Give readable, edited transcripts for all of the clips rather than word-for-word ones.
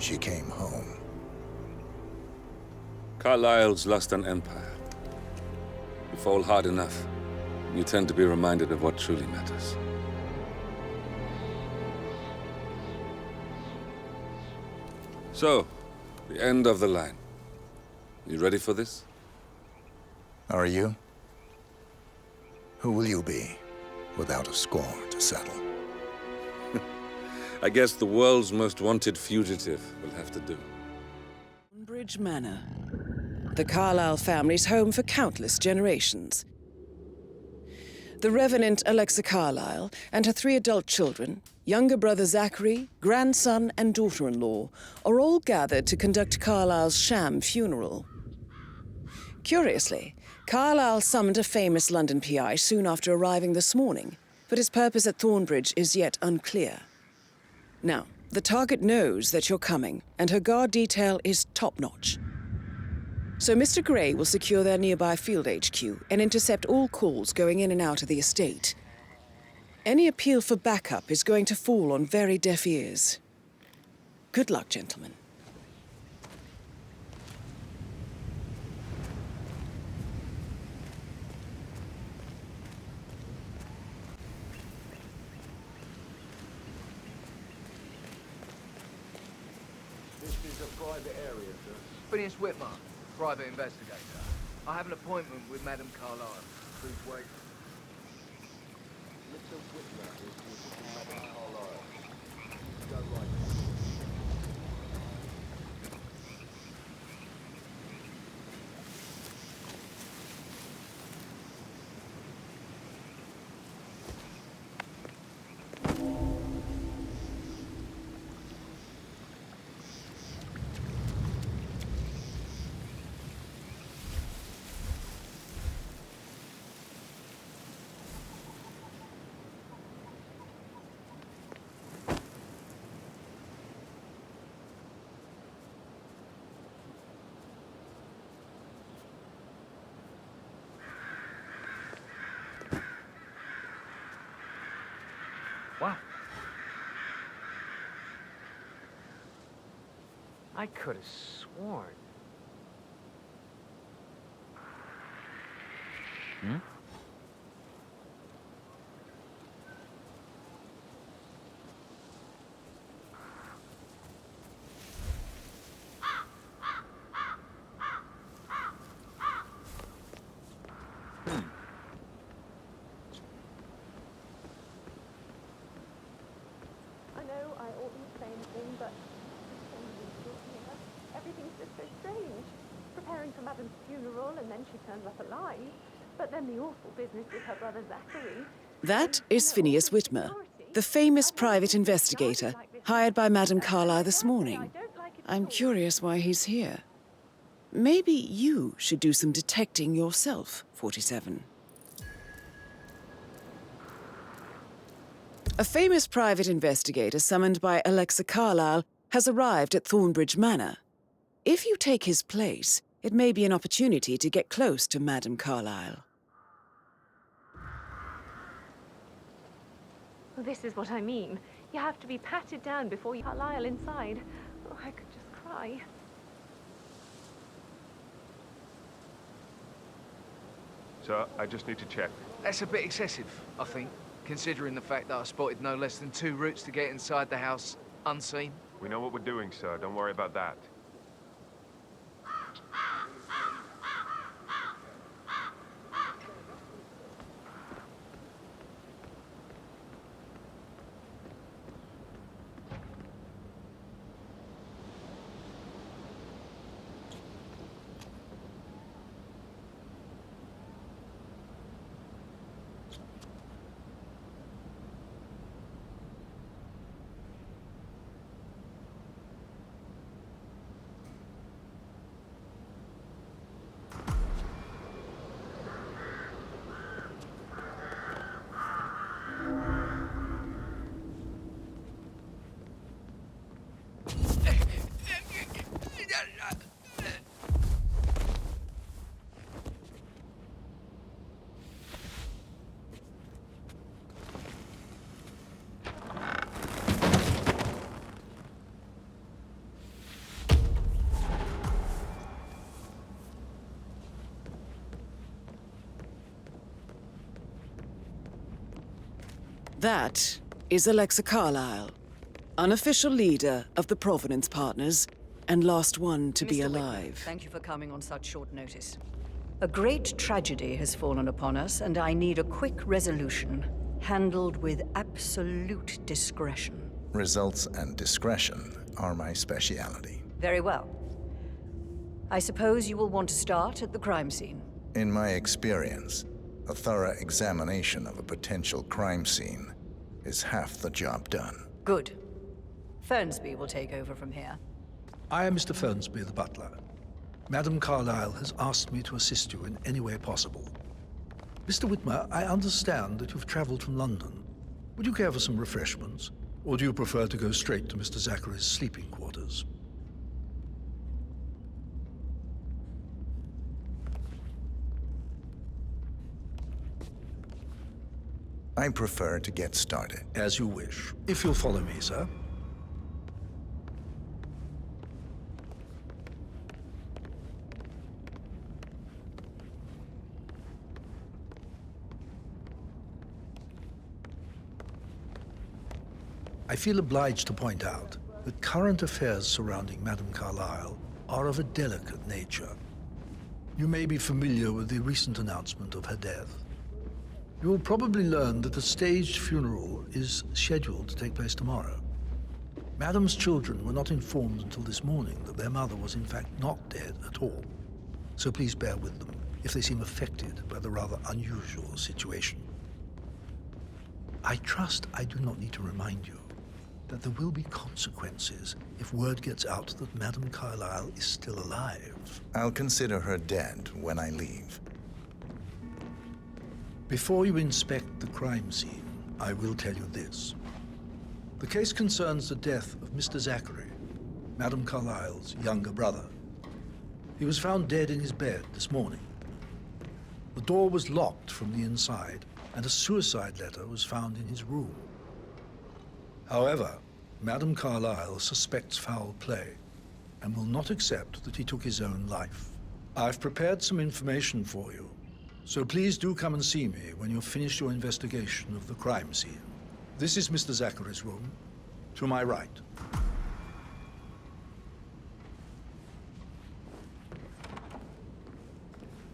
she came home. Carlisle's lost an empire. You fall hard enough, you tend to be reminded of what truly matters. So, the end of the line. You ready for this? Are you? Who will you be, without a score to settle? I guess the world's most wanted fugitive will have to do. Bridge Manor. The Carlisle family's home for countless generations. The Revenant Alexa Carlisle and her 3 adult children, younger brother Zachary, grandson and daughter-in-law, are all gathered to conduct Carlisle's sham funeral. Curiously, Carlisle summoned a famous London PI soon after arriving this morning, but his purpose at Thornbridge is yet unclear. Now, the target knows that you're coming, and her guard detail is top-notch. So Mr. Gray will secure their nearby field HQ and intercept all calls going in and out of the estate. Any appeal for backup is going to fall on very deaf ears. Good luck, gentlemen. This is a private area, sir. Phineas Whitmer, private investigator. I have an appointment with Madame Carlisle. Please wait. Mr. Whitmer is with Madame Carlisle. Go right. What? I could have sworn. Hmm? I know I oughtn't say anything, but everything's just so strange. Preparing for Madame's funeral, and then she turns up alive. But then the awful business with her brother Zachary. That is Phineas Whitmer, the famous private investigator hired by Madame Carlisle this morning. I'm curious why he's here. Maybe you should do some detecting yourself, 47. A famous private investigator summoned by Alexa Carlisle has arrived at Thornbridge Manor. If you take his place, it may be an opportunity to get close to Madame Carlisle. Well, this is what I mean. You have to be patted down before you Carlisle inside. Oh, I could just cry. Sir, I just need to check. That's a bit excessive, I think, considering the fact that I spotted no less than 2 routes to get inside the house unseen. We know what we're doing, sir. Don't worry about that. That is Alexa Carlisle, unofficial leader of the Provenance Partners, and last one to be Mr. Whitman, alive. thank you for coming on such short notice. A great tragedy has fallen upon us, and I need a quick resolution, handled with absolute discretion. Results and discretion are my speciality. Very well. I suppose you will want to start at the crime scene. In my experience, a thorough examination of a potential crime scene is half the job done. Good. Fernsby will take over from here. I am Mr. Fernsby, the butler. Madame Carlisle has asked me to assist you in any way possible. Mr. Whitmer, I understand that you've traveled from London. Would you care for some refreshments? Or do you prefer to go straight to Mr. Zachary's sleeping quarters? I prefer to get started. As you wish. If you'll follow me, sir. I feel obliged to point out that current affairs surrounding Madame Carlisle are of a delicate nature. You may be familiar with the recent announcement of her death. You will probably learn that a staged funeral is scheduled to take place tomorrow. Madame's children were not informed until this morning that their mother was in fact not dead at all. So please bear with them if they seem affected by the rather unusual situation. I trust I do not need to remind you that there will be consequences if word gets out that Madame Carlisle is still alive. I'll consider her dead when I leave. Before you inspect the crime scene, I will tell you this. The case concerns the death of Mr. Zachary, Madame Carlisle's younger brother. He was found dead in his bed this morning. The door was locked from the inside, and a suicide letter was found in his room. However, Madame Carlisle suspects foul play and will not accept that he took his own life. I've prepared some information for you, so please do come and see me when you've finished your investigation of the crime scene. This is Mr. Zachary's room, to my right.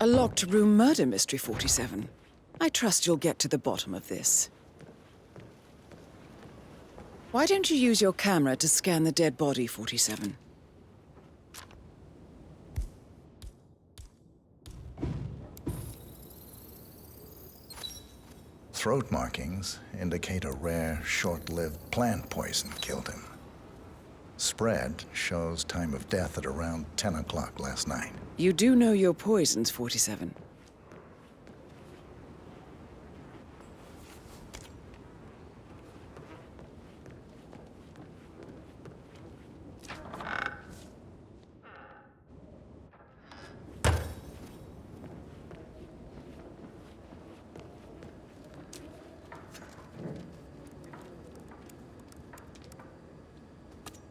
A locked room murder mystery, 47. I trust you'll get to the bottom of this. Why don't you use your camera to scan the dead body, 47? Throat markings indicate a rare, short-lived plant poison killed him. Spread shows time of death at around 10 o'clock last night. You do know your poisons, 47.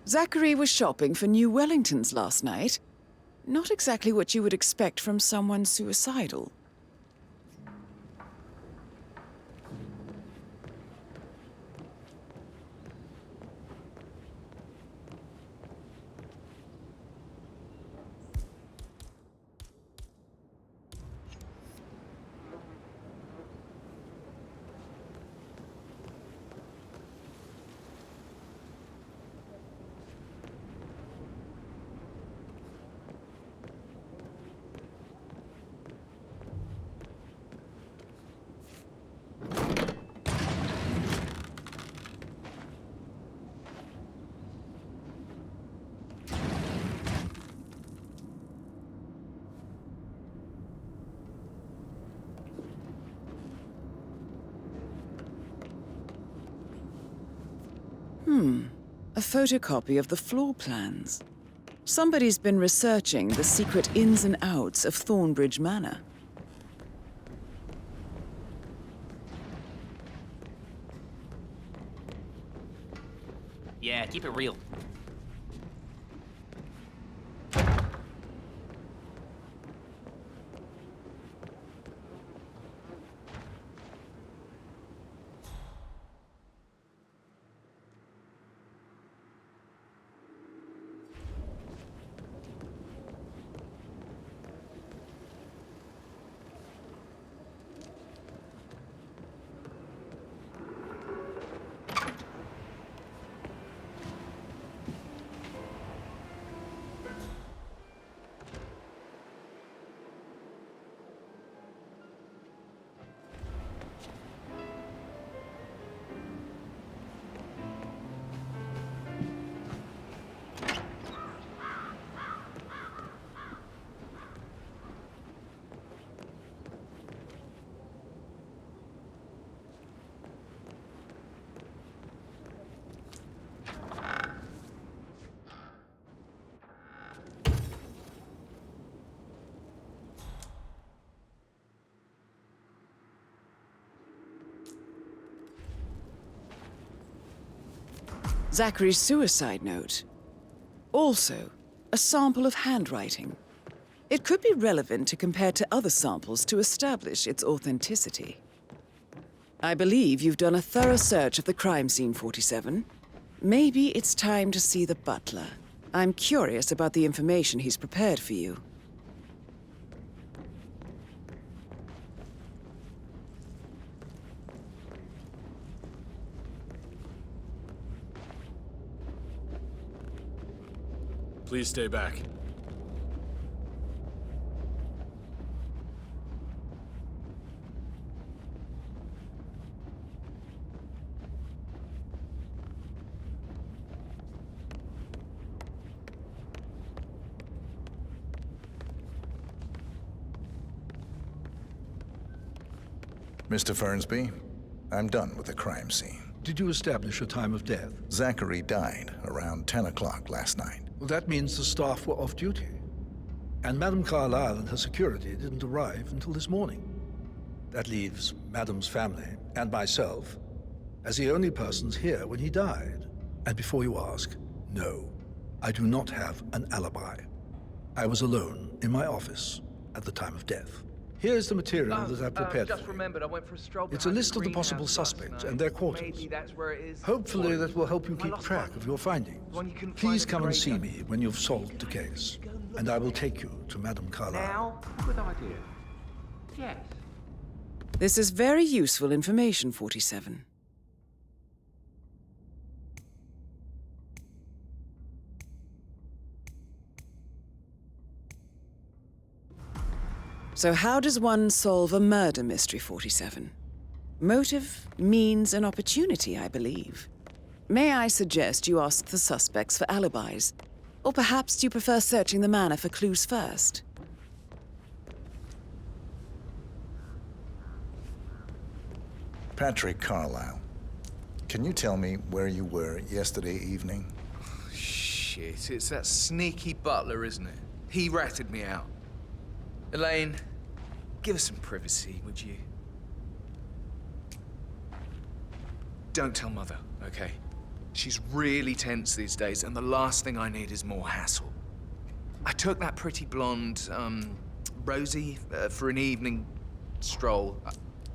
Zachary was shopping for new Wellingtons last night. Not exactly what you would expect from someone suicidal. A photocopy of the floor plans. Somebody's been researching the secret ins and outs of Thornbridge Manor. Yeah, keep it real. Zachary's suicide note. Also, a sample of handwriting. It could be relevant to compare to other samples to establish its authenticity. I believe you've done a thorough search of the crime scene, 47. Maybe it's time to see the butler. I'm curious about the information he's prepared for you. Please stay back. Mr. Fernsby, I'm done with the crime scene. Did you establish a time of death? Zachary died around 10 o'clock last night. Well, that means the staff were off duty. And Madame Carlisle and her security didn't arrive until this morning. That leaves Madame's family and myself as the only persons here when he died. And before you ask, no, I do not have an alibi. I was alone in my office at the time of death. Here's the material that I've prepared for you. Remembered, I went for a stroll. It's a list of the possible suspects and their quarters. Maybe that's where it is. Hopefully that will help you keep track of your findings. Please come and see me when you've solved the case, and I will take you to Madame Carlisle. Now, good idea. Yes. This is very useful information, 47. So how does one solve a murder mystery, 47? Motive, means, and opportunity, I believe. May I suggest you ask the suspects for alibis? Or perhaps you prefer searching the manor for clues first? Patrick Carlisle, can you tell me where you were yesterday evening? Shit, it's that sneaky butler, isn't it? He ratted me out. Elaine, give us some privacy, would you? Don't tell Mother, okay? She's really tense these days, and the last thing I need is more hassle. I took that pretty blonde, Rosie, for an evening stroll.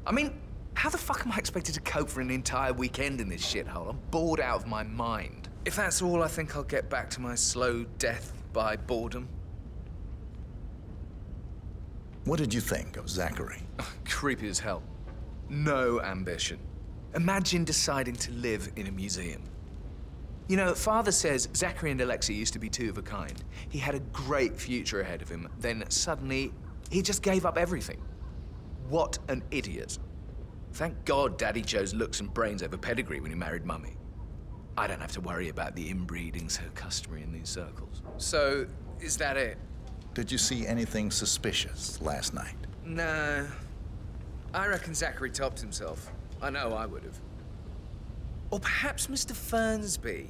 I mean, how the fuck am I expected to cope for an entire weekend in this shithole? I'm bored out of my mind. If that's all, I think I'll get back to my slow death by boredom. What did you think of Zachary? Creepy as hell. No ambition. Imagine deciding to live in a museum. You know, Father says Zachary and Alexia used to be two of a kind. He had a great future ahead of him. Then suddenly, he just gave up everything. What an idiot. Thank God Daddy chose looks and brains over pedigree when he married Mummy. I don't have to worry about the inbreeding so customary in these circles. So, is that it? Did you see anything suspicious last night? No. I reckon Zachary topped himself. I know I would have. Or perhaps Mr. Fernsby.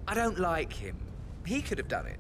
I don't like him. He could have done it.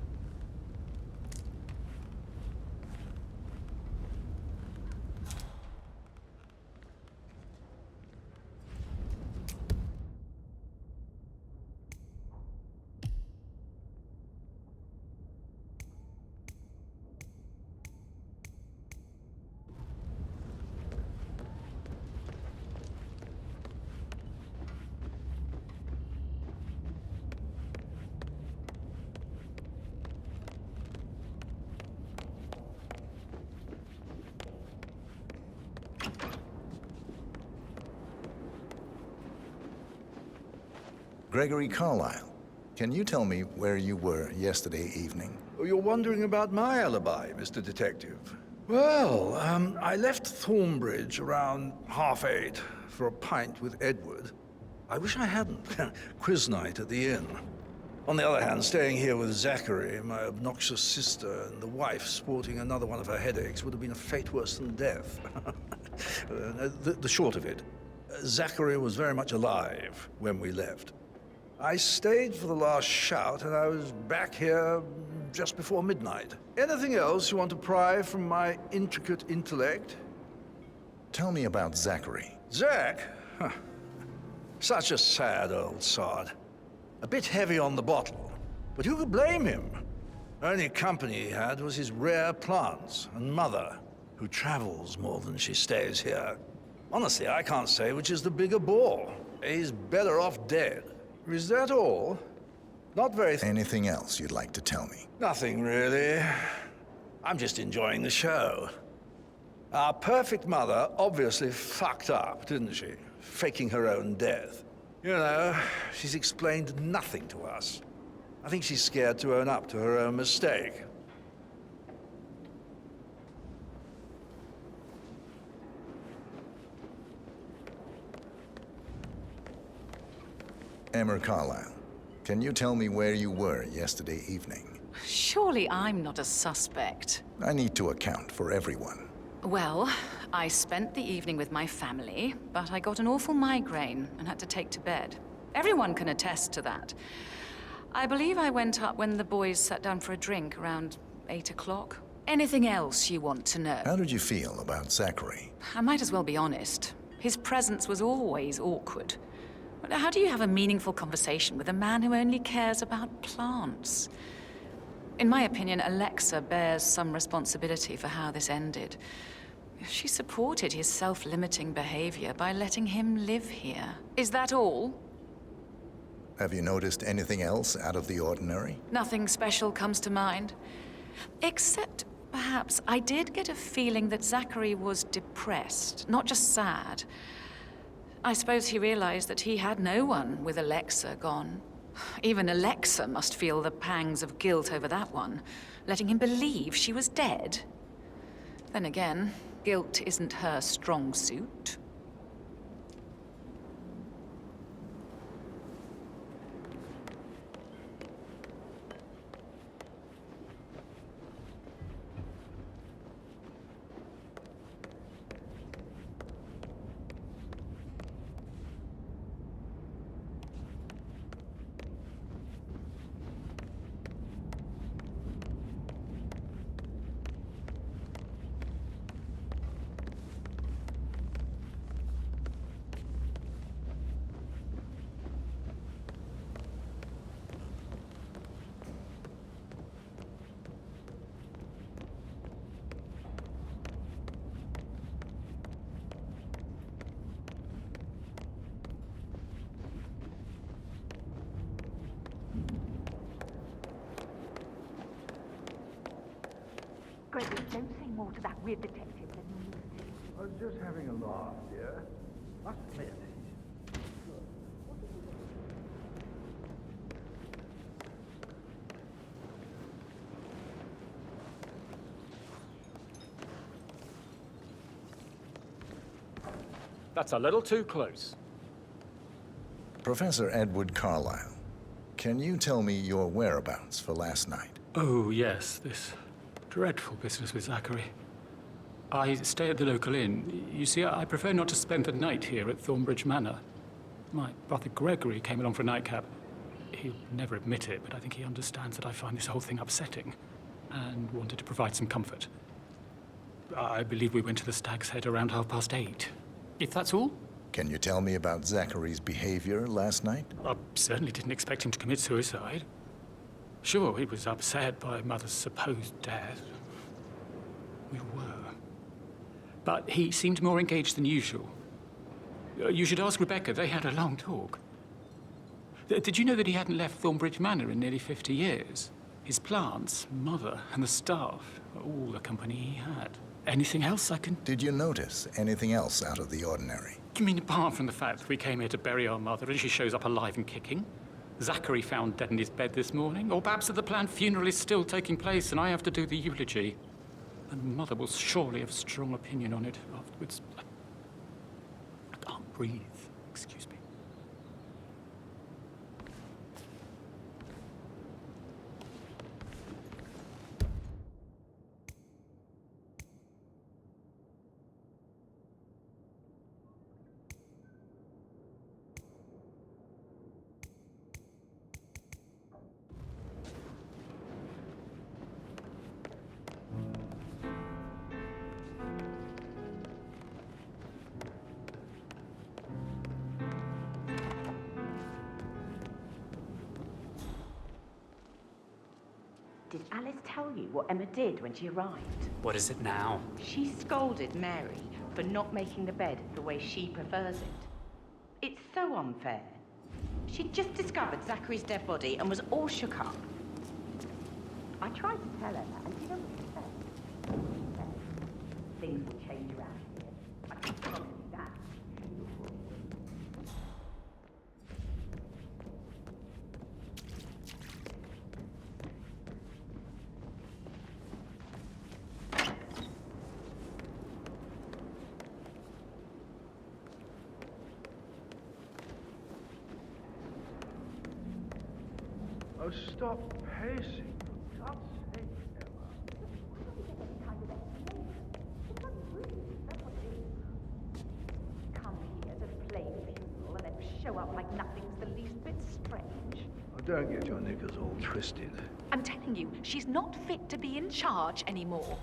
Gregory Carlisle, can you tell me where you were yesterday evening? Oh, you're wondering about my alibi, Mr. Detective. Well, I left Thornbridge around 8:30 for a pint with Edward. I wish I hadn't. Quiz night at the inn. On the other hand, staying here with Zachary, my obnoxious sister, and the wife sporting another one of her headaches would have been a fate worse than death. The short of it, Zachary was very much alive when we left. I stayed for the last shout, and I was back here just before midnight. Anything else you want to pry from my intricate intellect? Tell me about Zachary. Zach? Huh. Such a sad old sod. A bit heavy on the bottle, but who could blame him? Only company he had was his rare plants and mother, who travels more than she stays here. Honestly, I can't say which is the bigger bore. He's better off dead. Is that all? Not very... Anything else you'd like to tell me? Nothing, really. I'm just enjoying the show. Our perfect mother obviously fucked up, didn't she? Faking her own death. You know, she's explained nothing to us. I think she's scared to own up to her own mistake. Emma Carlisle, can you tell me where you were yesterday evening? Surely I'm not a suspect. I need to account for everyone. Well, I spent the evening with my family, but I got an awful migraine and had to take to bed. Everyone can attest to that. I believe I went up when the boys sat down for a drink around 8 o'clock. Anything else you want to know? How did you feel about Zachary? I might as well be honest. His presence was always awkward. How do you have a meaningful conversation with a man who only cares about plants? In my opinion, Alexa bears some responsibility for how this ended. She supported his self-limiting behavior by letting him live here. Is that all? Have you noticed anything else out of the ordinary? Nothing special comes to mind. Except, perhaps, I did get a feeling that Zachary was depressed, not just sad. I suppose he realized that he had no one with Alexa gone. Even Alexa must feel the pangs of guilt over that one, letting him believe she was dead. Then again, guilt isn't her strong suit. Gregory, don't say more to that weird detective than you used to. I was just having a laugh, dear. Must admit. That's a little too close. Professor Edward Carlisle, can you tell me your whereabouts for last night? Oh, yes, this dreadful business with Zachary. I stay at the local inn. You see, I prefer not to spend the night here at Thornbridge Manor. My brother Gregory came along for a nightcap. He'll never admit it, but I think he understands that I find this whole thing upsetting and wanted to provide some comfort. I believe we went to the Stag's Head around 8:30. If that's all? Can you tell me about Zachary's behavior last night? I certainly didn't expect him to commit suicide. Sure, he was upset by Mother's supposed death. We were. But he seemed more engaged than usual. You should ask Rebecca. They had a long talk. Did you know that he hadn't left Thornbridge Manor in nearly 50 years? His plants, Mother, and the staff, all the company he had. Anything else I can... Did you notice anything else out of the ordinary? You mean apart from the fact that we came here to bury our mother and she shows up alive and kicking? Zachary found dead in his bed this morning? Or perhaps that the planned funeral is still taking place and I have to do the eulogy? And Mother will surely have a strong opinion on it afterwards. I can't breathe. Excuse me. Did Alice tell you what Emma did when she arrived? What is it now? She scolded Mary for not making the bed the way she prefers it. It's so unfair. She'd just discovered Zachary's dead body and was all shook up. I tried to tell her that, and you know what she said? She said, things will change around here. I can promise you that. Oh, stop pacing. For God's sake, Emma. Come here to play funeral and then show up like nothing's the least bit strange. Oh, don't get your knickers all twisted. I'm telling you, she's not fit to be in charge anymore.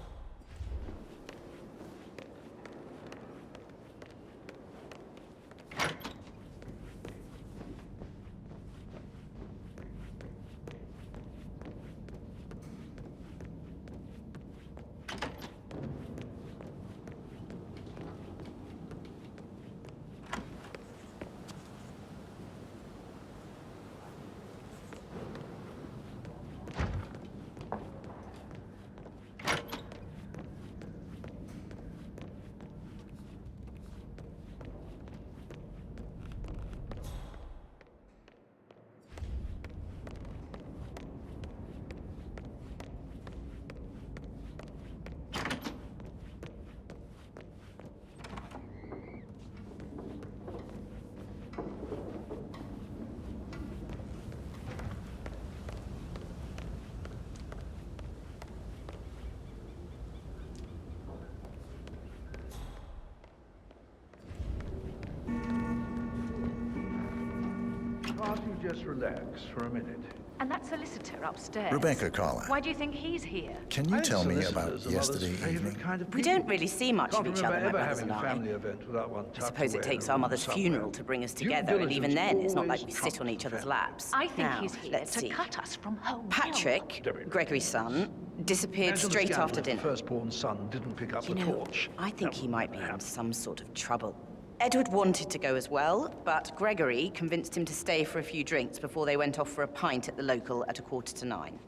Can't you just relax for a minute? And that solicitor upstairs. Rebecca Carlisle. Why do you think he's here? Can you tell me about yesterday evening? We don't really see much of each other, my brothers and I. I Suppose it takes our mother's funeral to bring us together, and even then, it's not like we sit on each other's laps. I think Now, he's here let's to see. cut us from home. Patrick, Gregory's son, disappeared straight after dinner. Firstborn son didn't pick up You the know, torch. I think he might be in some sort of trouble. Edward wanted to go as well, but Gregory convinced him to stay for a few drinks before they went off for a pint at the local at 9:15.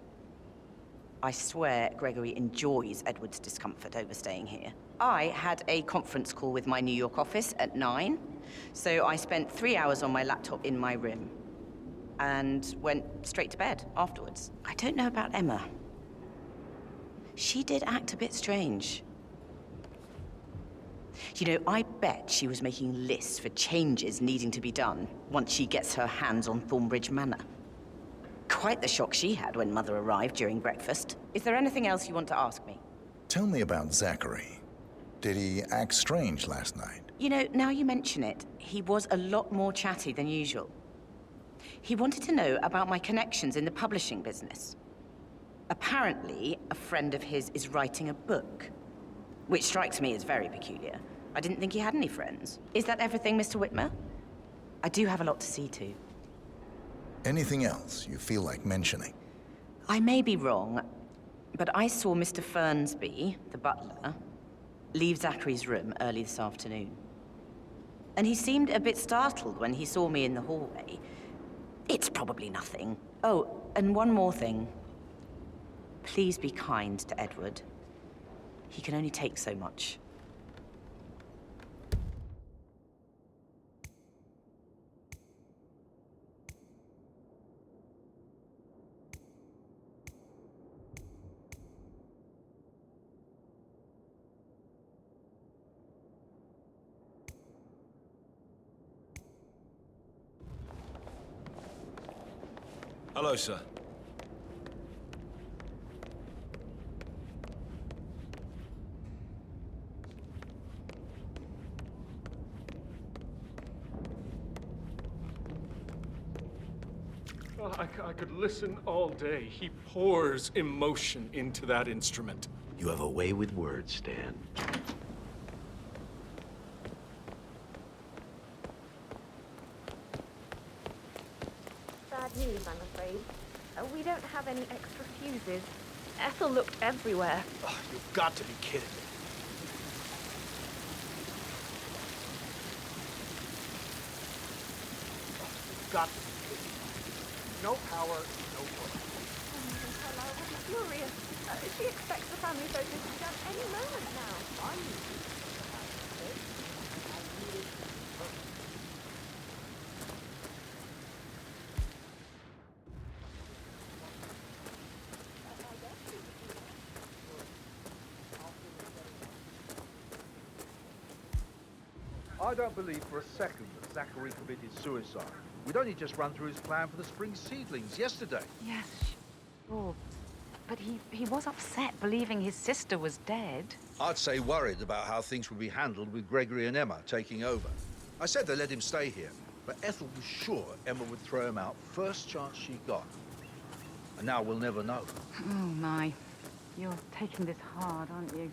I swear Gregory enjoys Edward's discomfort overstaying here. I had a conference call with my New York office at 9, so I spent 3 hours on my laptop in my room and went straight to bed afterwards. I don't know about Emma. She did act a bit strange. You know, I bet she was making lists for changes needing to be done once she gets her hands on Thornbridge Manor. Quite the shock she had when Mother arrived during breakfast. Is there anything else you want to ask me? Tell me about Zachary. Did he act strange last night? You know, now you mention it, he was a lot more chatty than usual. He wanted to know about my connections in the publishing business. Apparently, a friend of his is writing a book, which strikes me as very peculiar. I didn't think he had any friends. Is that everything, Mr. Whitmer? I do have a lot to see to. Anything else you feel like mentioning? I may be wrong, but I saw Mr. Fernsby, the butler, leave Zachary's room early this afternoon. And he seemed a bit startled when he saw me in the hallway. It's probably nothing. Oh, and one more thing. Please be kind to Edward. He can only take so much. Hello, sir. Well, I could listen all day. He pours emotion into that instrument. You have a way with words, Stan. Bad news, I'm afraid. We don't have any extra fuses. Ethel looked everywhere. Oh, you've got to be kidding me. You've got to be kidding me. No power, no work. Madam Carlisle will be furious. She expects the family photos to be done any moment now. I don't believe for a second that Zachary committed suicide. We'd only just run through his plan for the spring seedlings yesterday. Yes, sure. But he was upset believing his sister was dead. I'd say worried about how things would be handled with Gregory and Emma taking over. I said they let him stay here, but Ethel was sure Emma would throw him out first chance she got. And now we'll never know. Oh, my. You're taking this hard, aren't you?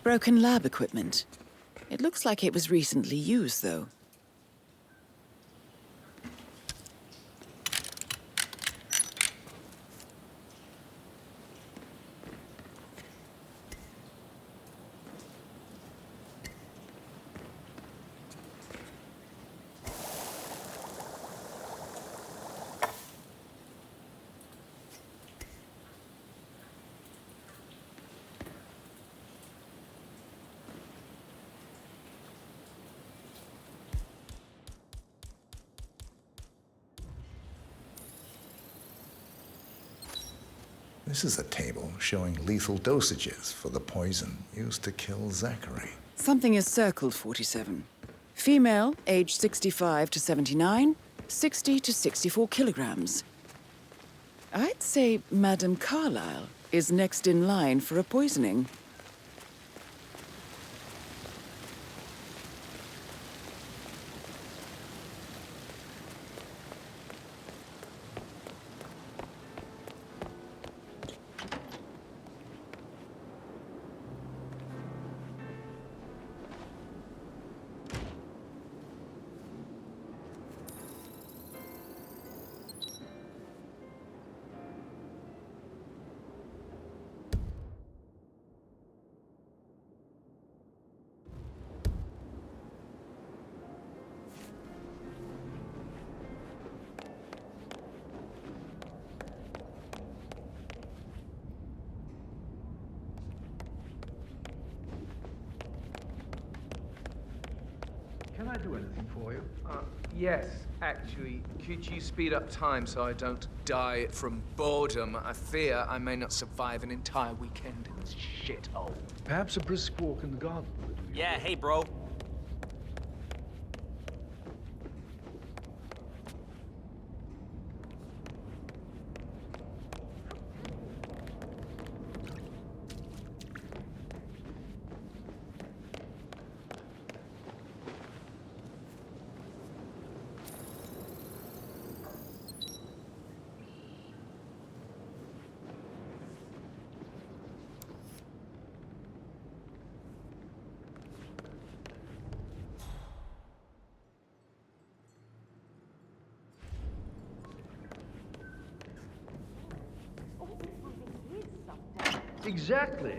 Broken lab equipment. It looks like it was recently used, though. This is a table showing lethal dosages for the poison used to kill Zachary. Something is circled 47. Female, age 65 to 79, 60 to 64 kilograms. I'd say Madame Carlisle is next in line for a poisoning. Can I do anything for you? Yes, actually. Could you speed up time so I don't die from boredom? I fear I may not survive an entire weekend in this shithole. Perhaps a brisk walk in the garden would do you. Yeah, hey, bro. Exactly.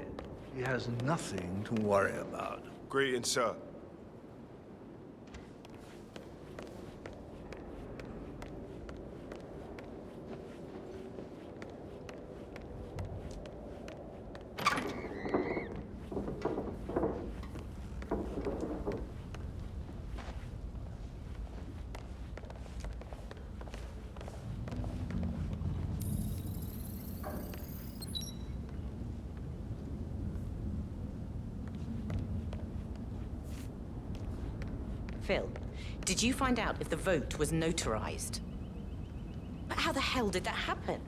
He has nothing to worry about. Greetings, sir. Phil, did you find out if the vote was notarized? But how the hell did that happen?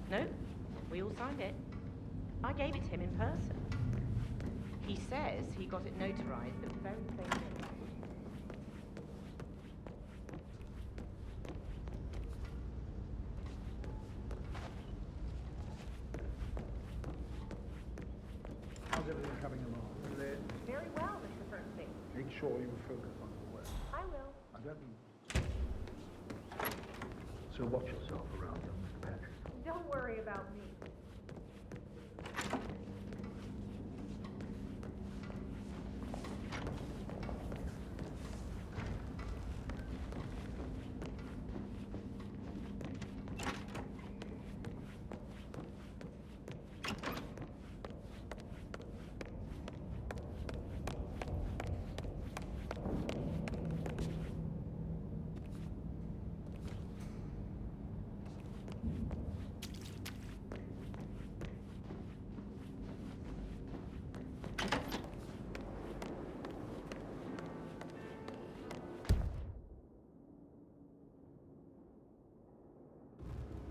No? We all signed it. I gave it to him in person. He says he got it notarized the very same day. How's everything coming along? Very well, Mr. Bernstein. Make sure you focus on the work. I will. I don't mean... So watch yourself around them, Mr. Patrick. Don't worry about me.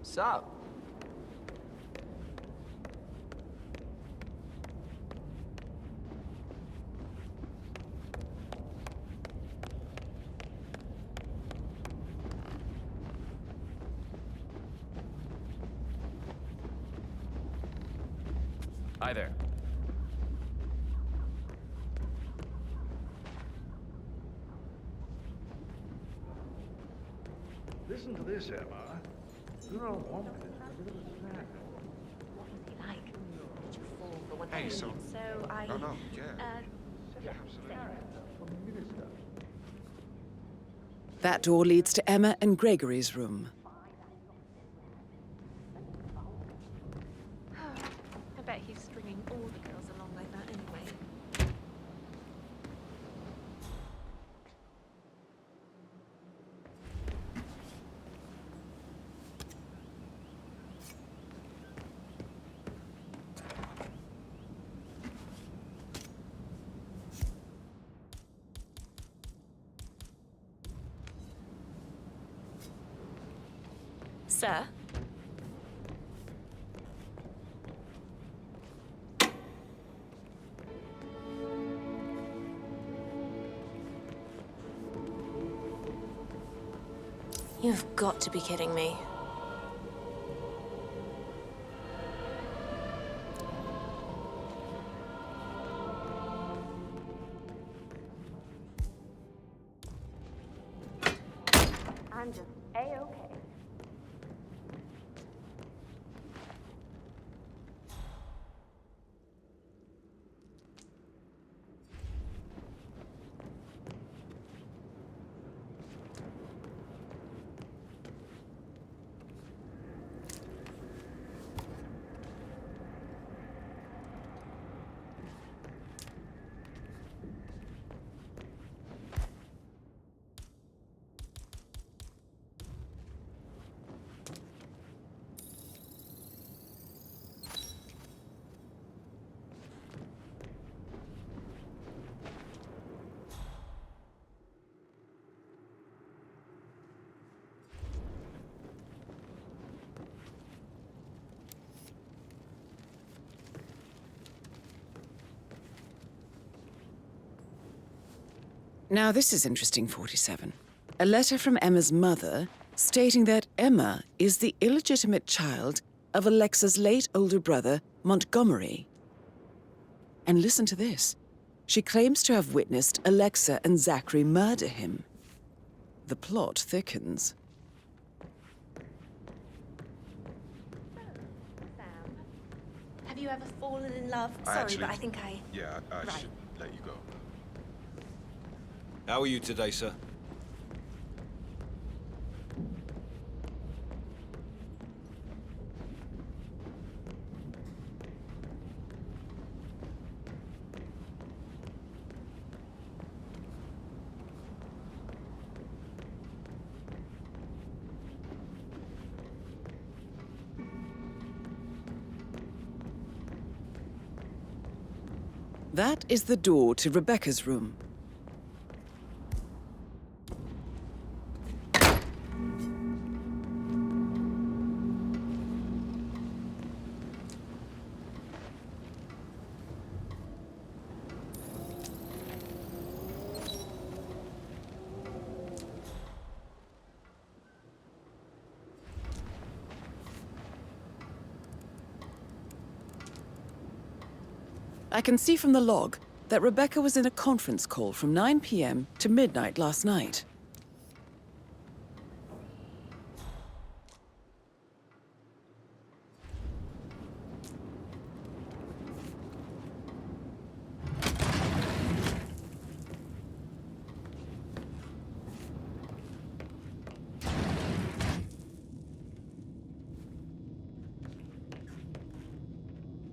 Sup? Hi there. Listen to this, Emma. You're all wanted. A bit of a snack. What was he like? Did you fall for one Hey, thing? so I... No, no, yeah. Yeah, absolutely. That door leads to Emma and Gregory's room. I bet he's stringing all the girls along like that anyway. Sir? You've got to be kidding me. I'm just A-okay. Now this is interesting, 47. A letter from Emma's mother stating that Emma is the illegitimate child of Alexa's late older brother, Montgomery. And listen to this. She claims to have witnessed Alexa and Zachary murder him. The plot thickens. Sam, have you ever fallen in love? But I think I... Yeah, I Right. should let you go. How are you today, sir? That is the door to Rebecca's room. I can see from the log that Rebecca was in a conference call from 9 p.m. to midnight last night.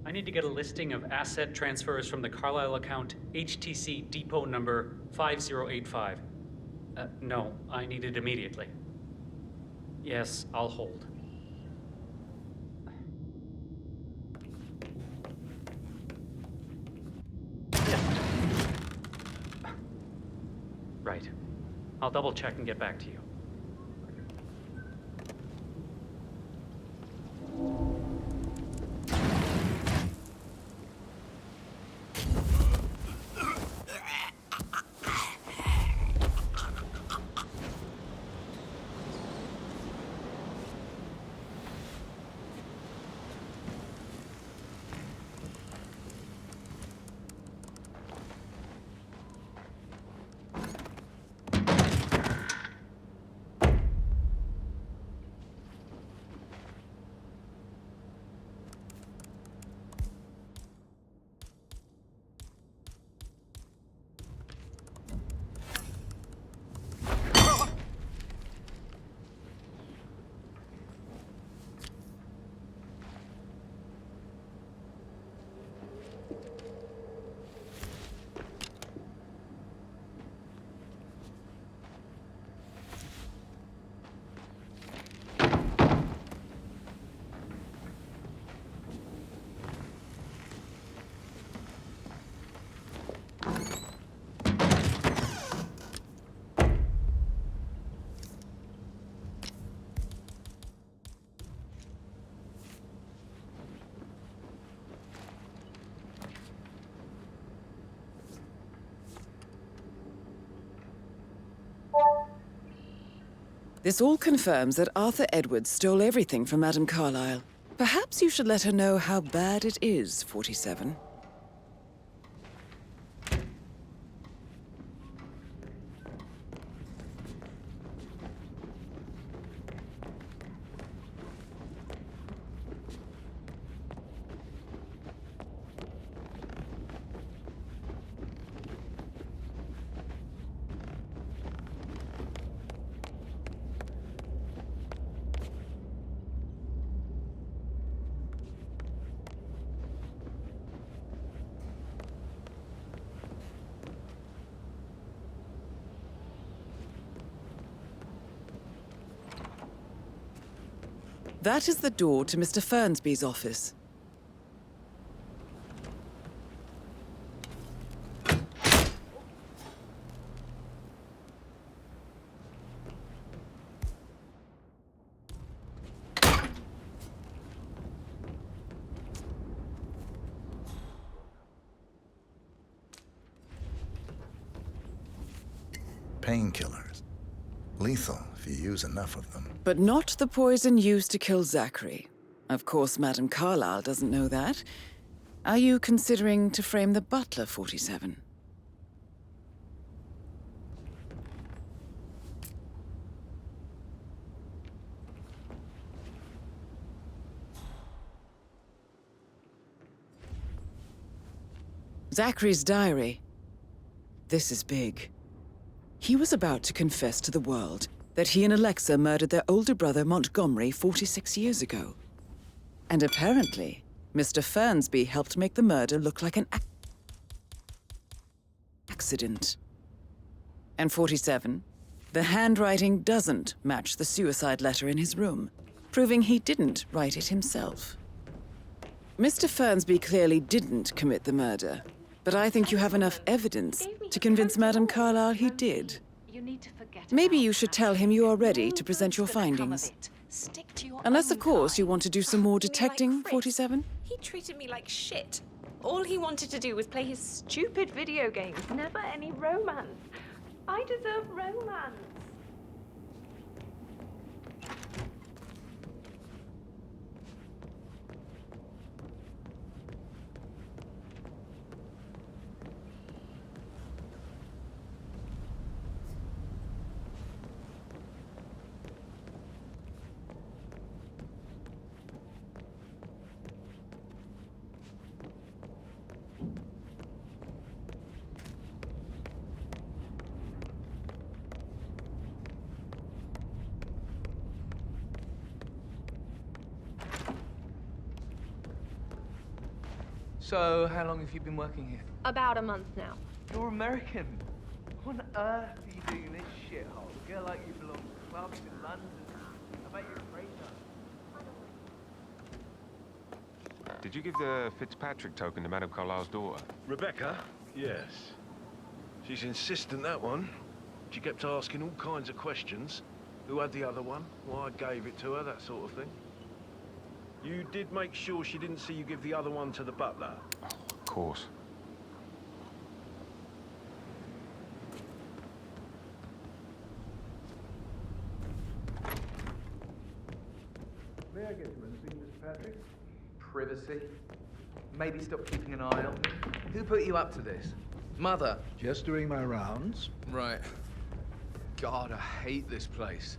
I need to get a listing of asset transfers from the Carlisle account HTC depot number 5085. No, I need it immediately. Yes, I'll hold. Right. I'll double check and get back to you. This all confirms that Arthur Edwards stole everything from Madame Carlisle. Perhaps you should let her know how bad it is, 47. That is the door to Mr. Fernsby's office. Painkillers. Lethal if you use enough of them. But not the poison used to kill Zachary. Of course, Madame Carlisle doesn't know that. Are you considering to frame the butler, 47? Zachary's diary. This is big. He was about to confess to the world that he and Alexa murdered their older brother Montgomery 46 years ago. And apparently, Mr. Fernsby helped make the murder look like an accident. And 47, the handwriting doesn't match the suicide letter in his room, proving he didn't write it himself. Mr. Fernsby clearly didn't commit the murder, but I think you have enough evidence to convince Madame Carlisle he did. Maybe you should tell him you are ready to present your findings. Unless, of course, you want to do some more detecting, 47? He treated me like shit. All he wanted to do was play his stupid video games, never any romance. I deserve romance. So, how long have you been working here? About a month now. You're American. What on earth are you doing in this shithole? A girl like you belongs to clubs in London. I bet you're afraid of. Did you give the Fitzpatrick token to Madame Carlisle's daughter? Rebecca? Yes. She's insistent, that one. She kept asking all kinds of questions. Who had the other one? Why I gave it to her, that sort of thing. You did make sure she didn't see you give the other one to the butler? Of course. May I get you anything, Mr. Patrick? Privacy. Maybe stop keeping an eye on me. Who put you up to this? Mother? Just doing my rounds. Right. God, I hate this place.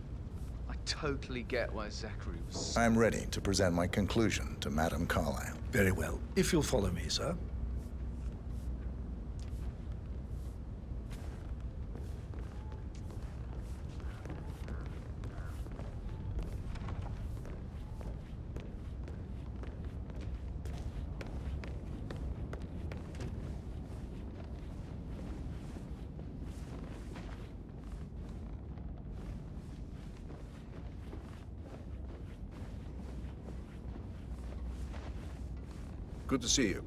I totally get why Zachary was... I'm ready to present my conclusion to Madame Carlisle. Very well. If you'll follow me, sir. Good to see you.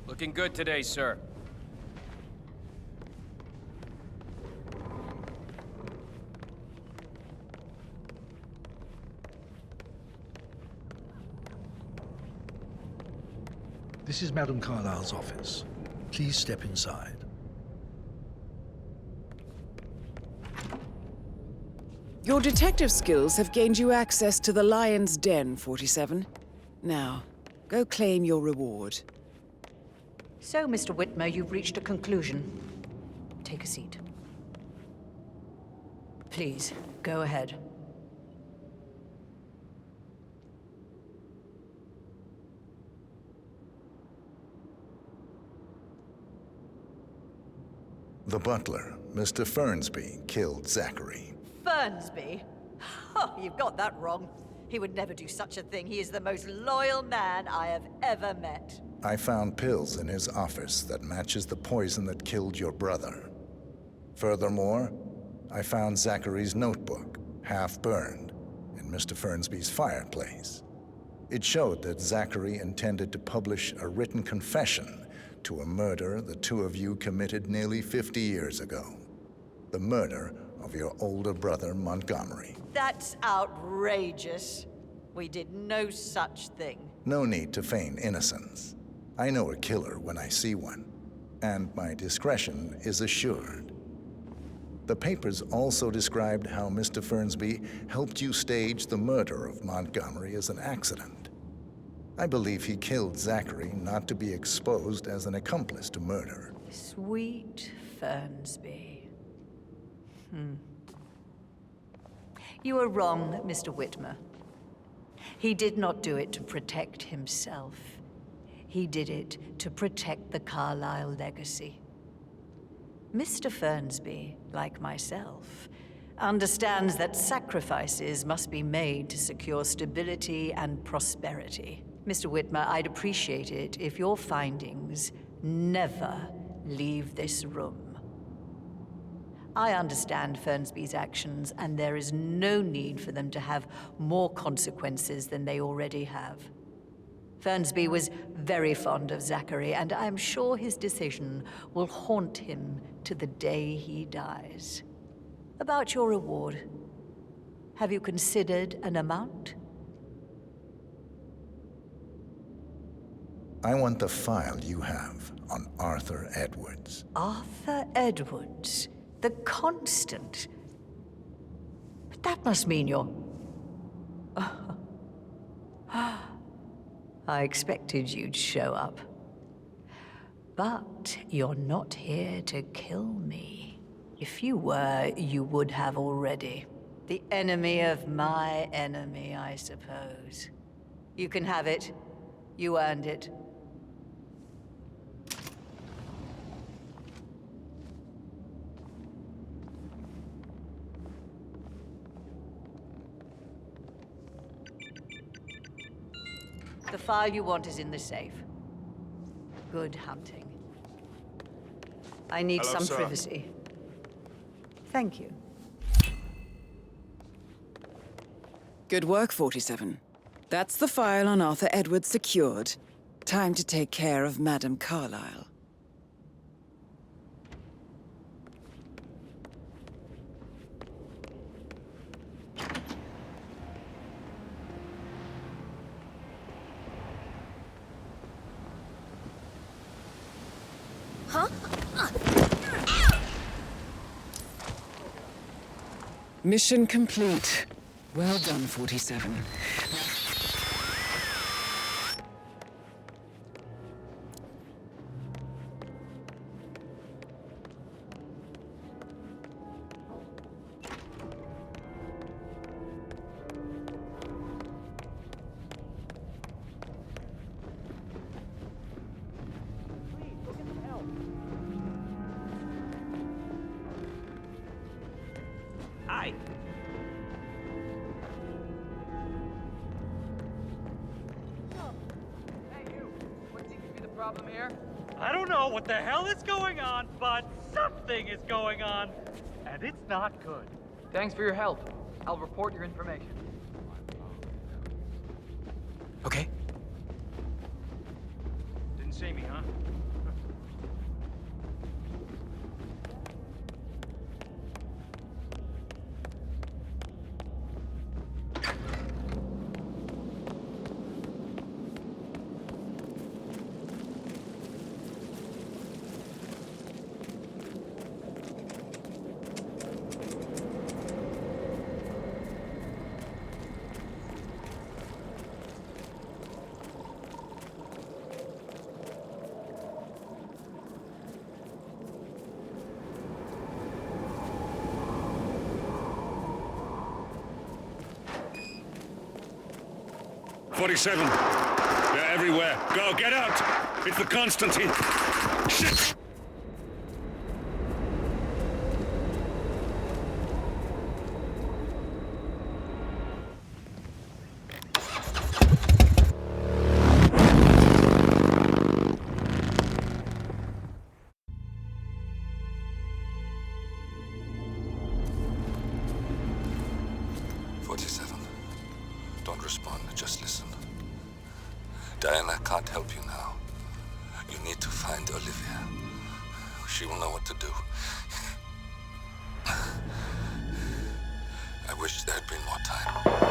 Looking good today, sir. This is Madame Carlisle's office. Please step inside. Your detective skills have gained you access to the Lion's Den, 47. Now, go claim your reward. So, Mr. Whitmer, you've reached a conclusion. Take a seat. Please, go ahead. The butler, Mr. Fernsby, killed Zachary. Fernsby? Oh, you've got that wrong. He would never do such a thing. He is the most loyal man I have ever met. I found pills in his office that matches the poison that killed your brother. Furthermore, I found Zachary's notebook, half burned, in Mr. Fernsby's fireplace. It showed that Zachary intended to publish a written confession to a murder the two of you committed nearly 50 years ago. The murder of your older brother, Montgomery. That's outrageous. We did no such thing. No need to feign innocence. I know a killer when I see one, and my discretion is assured. The papers also described how Mr. Fernsby helped you stage the murder of Montgomery as an accident. I believe he killed Zachary not to be exposed as an accomplice to murder. Sweet Fernsby. You are wrong, Mr. Whitmer. He did not do it to protect himself. He did it to protect the Carlisle legacy. Mr. Fernsby, like myself, understands that sacrifices must be made to secure stability and prosperity. Mr. Whitmer, I'd appreciate it if your findings never leave this room. I understand Fernsby's actions, and there is no need for them to have more consequences than they already have. Fernsby was very fond of Zachary, and I'm sure his decision will haunt him to the day he dies. About your reward, have you considered an amount? I want the file you have on Arthur Edwards. Arthur Edwards, the constant. That must mean you're... I expected you'd show up. But you're not here to kill me. If you were, you would have already. The enemy of my enemy, I suppose. You can have it. You earned it. The file you want is in the safe. Good hunting. I need Hello, some sir. privacy. Thank you. Good work, 47. That's the file on Arthur Edwards secured. Time to take care of Madame Carlisle. Huh? Mission complete. Well done, 47. Hi. Problem here? I don't know what the hell is going on, but something is going on, and it's not good. Thanks for your help. I'll report your information. Okay. Didn't see me, huh? "47. They're everywhere. Go, get out! It's the Constantine. Shit! Don't respond, just listen. Diana can't help you now. You need to find Olivia. She will know what to do. I wish there had been more time.